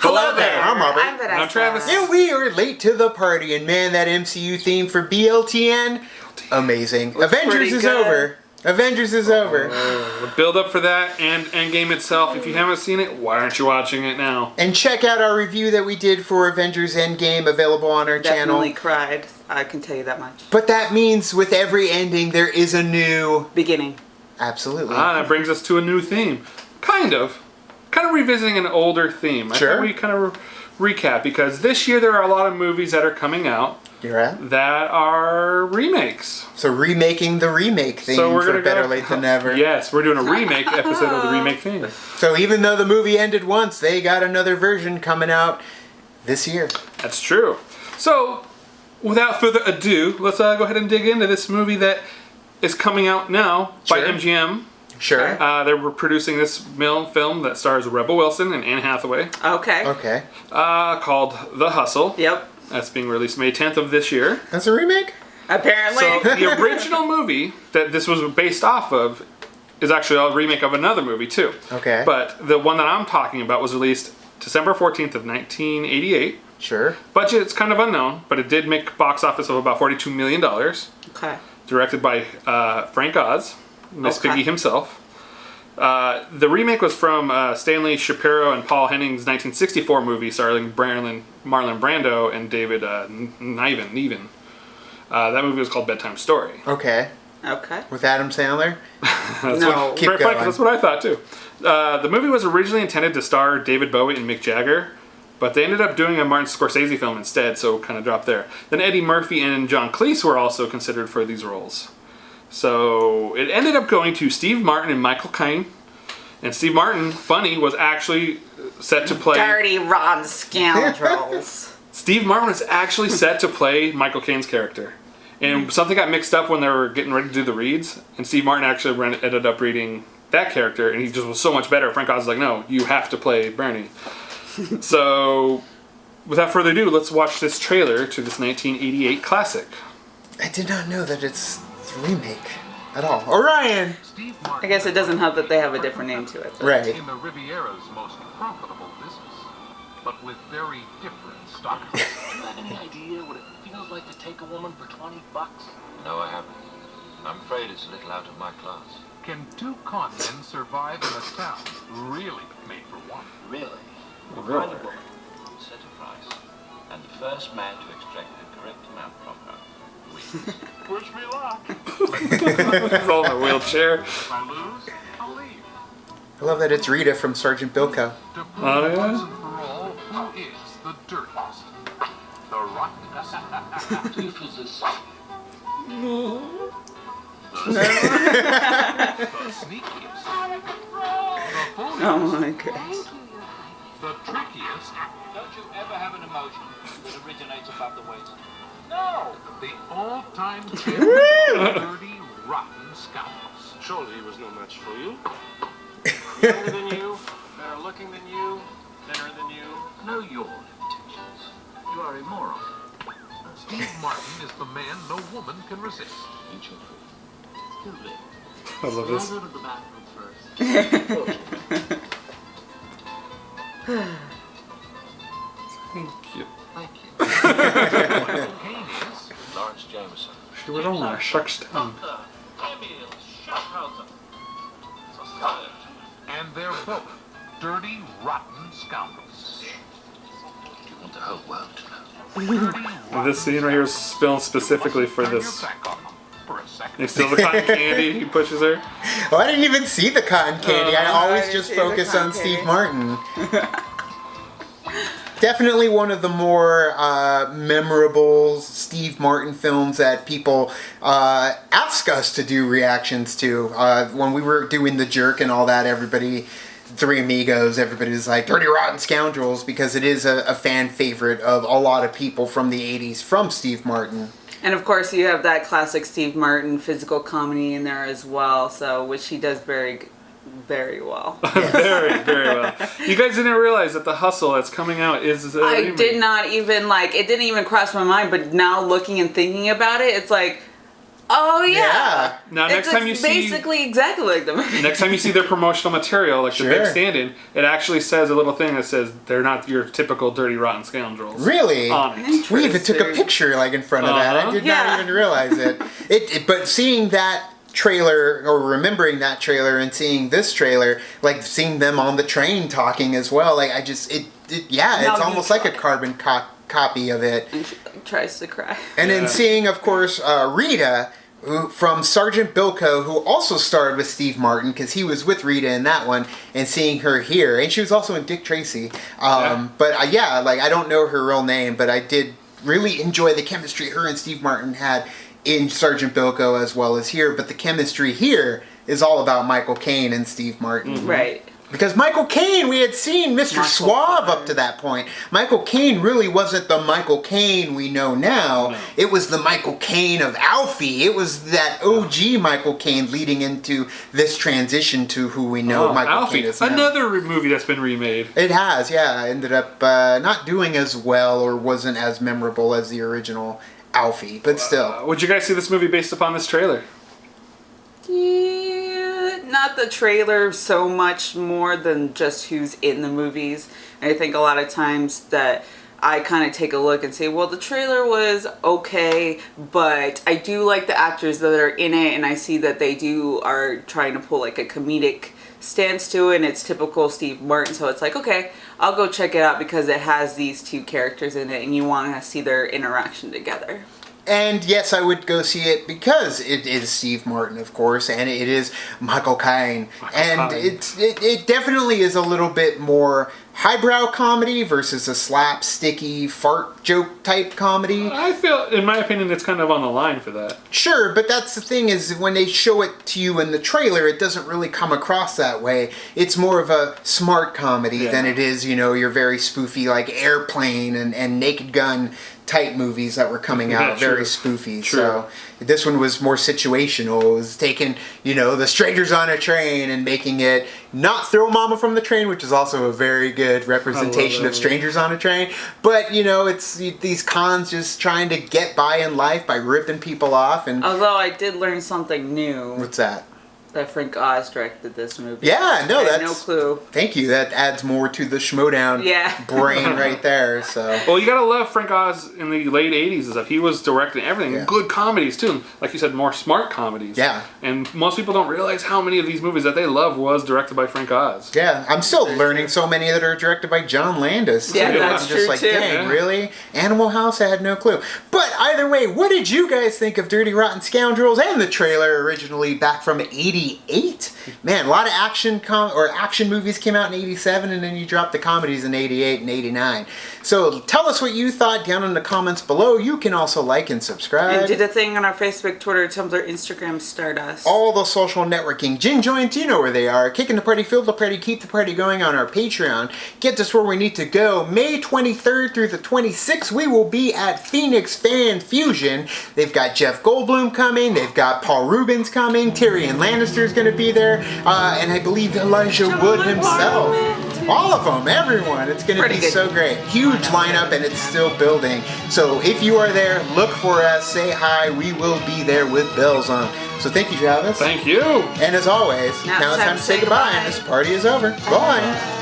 Hello there. I'm Robert. I'm Vanessa. I'm Travis. And we are late to the party, and man, that MCU theme for BLTN, amazing. Avengers is over. Avengers is over. The build up for that and Endgame itself. If you haven't seen it, why aren't you watching it now? And check out our review that we did for Avengers Endgame, available on our channel. Definitely cried. I can tell you that much. But that means with every ending, there is a new beginning. Absolutely. That brings us to a new theme. Kind of revisiting an older theme. Sure. I think we kind of recap, because this year there are a lot of movies that are coming out that are remakes. So remaking the remake theme for Better Late Than Never. Yes, we're doing a remake episode of the remake theme. So even though the movie ended once, they got another version coming out this year. That's true. So, without further ado, let's go ahead and dig into this movie that is coming out now by MGM. Sure. They were producing this film that stars Rebel Wilson and Anne Hathaway. Okay. Called The Hustle. Yep. That's being released May 10th of this year. That's a remake? Apparently. So the original movie that this was based off of is actually a remake of another movie too. Okay. But the one that I'm talking about was released December 14th of 1988. Sure. Budget, it's kind of unknown, but it did make box office of about $42 million. Okay. Directed by Frank Oz, Miss Piggy himself. The remake was from Stanley Shapiro and Paul Henning's 1964 movie starring Marlon Brando and David Niven. That movie was called Bedtime Story. Okay. With Adam Sandler? No. Keep going. That's what I thought too. The movie was originally intended to star David Bowie and Mick Jagger, but they ended up doing a Martin Scorsese film instead, so kind of dropped there. Then Eddie Murphy and John Cleese were also considered for these roles. So it ended up going to Steve Martin and Michael Caine. And Steve Martin, funny, was actually set to play... Dirty Rotten Scoundrels. Steve Martin was actually set to play Michael Caine's character. And something got mixed up when they were getting ready to do the reads. And Steve Martin actually ended up reading that character. And he just was so much better. Frank Oz was like, no, you have to play Bernie. So, without further ado, let's watch this trailer to this 1988 classic. I did not know that it's a remake at all. Orion! I guess it doesn't help that they have a different name to it. Right. In the Riviera's most profitable business, but with very different stock. Do you have any idea what it feels like to take a woman for $20? No, I haven't. I'm afraid it's a little out of my class. Can two con men survive in a town really made for one? Really? We'll find a woman, set a price, and the first man to extract the correct amount from her wins. Wish me luck. He's all in a wheelchair. If I lose, I'll leave. I love that it's Rita from Sergeant Bilko. To prove once and for all who is the dirtiest, the rottenest. Two physicists. The sneakiest, the funniest, Oh my goodness. the trickiest, Don't you ever have an emotion that originates above the waist? No! the all-time champion of Dirty Rotten Scoundrels. Surely he was no match for you. Younger than you, better looking than you, thinner than you. Know your limitations. You are immoral. Steve Martin is the man no woman can resist. Eat your food. It's too late. I love this. Go to the bathroom first. Thank you. Thank you. Michael Caine is Lawrence Jameson. She was on there, shucks down. Emil Schaffhausen. Society. and they're both dirty, rotten scoundrels. You want the whole world to know. This scene right here was filmed specifically for this. He steals the cotton candy, he pushes her. Oh, I didn't even see the cotton candy. I always didn't just see the focus on cotton Steve candy. Martin. Definitely one of the more memorable Steve Martin films that people ask us to do reactions to. When we were doing The Jerk and all that, everybody, Three Amigos, everybody was like, Dirty Rotten Scoundrels, because it is a fan favorite of a lot of people from the 80s, from Steve Martin. And of course, you have that classic Steve Martin physical comedy in there as well, so which he does very well. Very, very well. You guys didn't realize that The Hustle that's coming out is a I remake. did not even it didn't even cross my mind, but now looking and thinking about it, it's like, oh yeah. Now, next time you see... basically exactly like the movie. Next time you see their promotional material, like the big Sure. stand-in, it actually says a little thing that says they're not your typical Dirty Rotten Scoundrels. Really? On it. We even took a Interesting. picture in front of that. I did Yeah. not even realize it. But seeing that trailer or remembering that trailer and seeing this trailer, seeing them on the train talking as well, it's Now you almost like a try. carbon copy of it. And she tries to cry. And Yeah. then seeing, of course, Rita from Sergeant Bilko, who also starred with Steve Martin because he was with Rita in that one, and seeing her here, and she was also in Dick Tracy. But I don't know her real name, but I did really enjoy the chemistry her and Steve Martin had in Sergeant Bilko as well as here. But the chemistry here is all about Michael Caine and Steve Martin. Right. Because Michael Caine, we had seen Mr. Michael Suave Caine. up to that point. Michael Caine really wasn't the Michael Caine we know now. No. It was the Michael Caine of Alfie. It was that OG Michael Caine leading into this transition to who we know Michael Alfie. Caine is now. Another movie that's been remade. It has, yeah. Ended up not doing as well or wasn't as memorable as the original Alfie, but still. Would you guys see this movie based upon this trailer? Yeah, not the trailer so much more than just who's in the movies. I think a lot of times that I kind of take a look and say, well, the trailer was okay, but I do like the actors that are in it, and I see that they are trying to pull a comedic stance to it, and it's typical Steve Martin, so it's okay, I'll go check it out because it has these two characters in it and you want to see their interaction together. And yes, I would go see it because it is Steve Martin, of course, and it is Michael Caine. And it definitely is a little bit more highbrow comedy versus a slapsticky fart joke type comedy. I feel, in my opinion, it's kind of on the line for that. Sure, but that's the thing is when they show it to you in the trailer, it doesn't really come across that way. It's more of a smart comedy than it is, your very spoofy Airplane and Naked Gun type movies that were coming out, True. very spoofy. True. So this one was more situational. It was taking, the strangers on a train and making it not Throw Mama from the Train, which is also a very good representation of strangers on a train. But, it's these cons just trying to get by in life by ripping people off. And Although I did learn something new. what's that? That Frank Oz directed this movie. Yeah, no, I had that's no clue. Thank you. That adds more to the Schmodown brain right there. So Well, you gotta love Frank Oz in the late 80s and stuff. He was directing everything. Yeah. Good comedies, too. Like you said, more smart comedies. Yeah. And most people don't realize how many of these movies that they love was directed by Frank Oz. yeah, I'm still learning so many that are directed by John Landis. Yeah, too. that's I'm just true, too. dang, Yeah. really? Animal House, I had no clue. But either way, what did you guys think of Dirty Rotten Scoundrels and the trailer originally back from '88? Man, a lot of action movies came out in '87, and then you dropped the comedies in '88 and '89. So tell us what you thought down in the comments below. You can also like and subscribe. And did a thing on our Facebook, Twitter, Tumblr, Instagram, Stardust. All the social networking. Jin joins, you know where they are. Kicking the party, feel the party, keep the party going on our Patreon. Get us where we need to go. May 23rd through the 26th, we will be at Phoenix Fan Fusion. They've got Jeff Goldblum coming. They've got Paul Rubens coming. Tyrion Lannister's going to be there. And I believe Elijah Wood himself. All of them, everyone. It's going to be so great. Huge lineup, and it's still building. So if you are there, look for us. Say hi. We will be there with bells on. So thank you, Travis. Thank you! And as always, now it's time to say goodbye. And this party is over. Bye.